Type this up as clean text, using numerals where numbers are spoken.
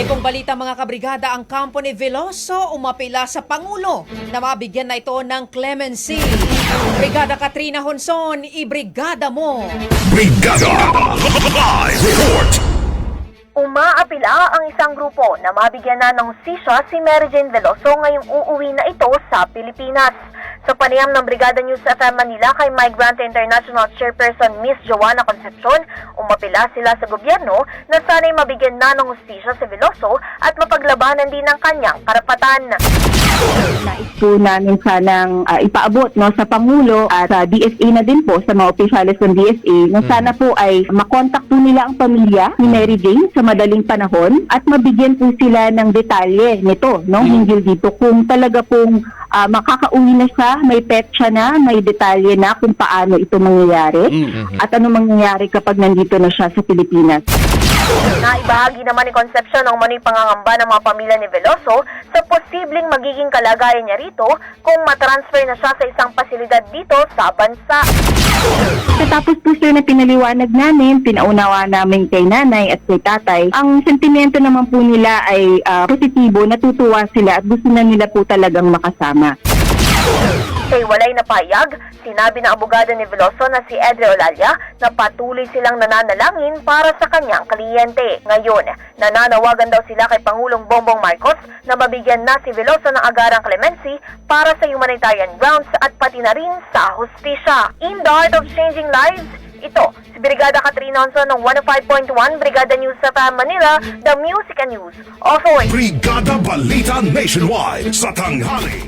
Sa ibang balita mga kabrigada, ang kampo ni Veloso umapila sa Pangulo na mabigyan na ito ng clemency. Brigada Katrina Honson, ibrigada mo! Brigada Live Report. Umaapila ang isang grupo na mabigyan na ng hustisya si Mary Jane Veloso ngayong uuwi na ito sa Pilipinas. Sa panayam ng Brigada News FM Manila kay Migrante International Chairperson Miss Joanna Concepcion, umapila sila sa gobyerno na sana'y mabigyan na ng hustisya si Veloso at mapaglabanan din ang kanyang karapatan. Nais po namin sanang ipaabot sa Pangulo at sa DSA na din po, sa mga opisyalis ng DSA, na sana po ay makontak po nila ang pamilya ni Mary Jane sa madaling panahon at mabigyan po sila ng detalye nito, hinggil dito kung talaga pong makakauwi na siya, may petsa na, may detalye na kung paano ito mangyayari at ano mangyayari kapag nandito na siya sa Pilipinas. Naibahagi naman ni Concepcion ang manoy pangangamba ng mga pamilya ni Veloso sa posibleng magiging kalagayan niya rito kung matransfer na siya sa isang pasilidad dito sa bansa. Tapos po sir na pinaliwanag namin, pinaunawa namin kay nanay at kay tatay, ang sentimento naman po nila ay positibo, natutuwa sila at gusto na nila po talagang makasama. Kay walay na payag, sinabi ng abogado ni Veloso na si Edre Olalia na patuloy silang nananalangin para sa kanyang kliyente. Ngayon, nananawagan daw sila kay Pangulong Bongbong Marcos na mabigyan na si Veloso ng agarang clemency para sa humanitarian grounds at pati na rin sa hustisya. In the Art of Changing Lives, ito, si Brigada Katrina Honson ng 105.1 Brigada News sa Manila, the Music and News Authority. Brigada Balita Nationwide sa tanghali.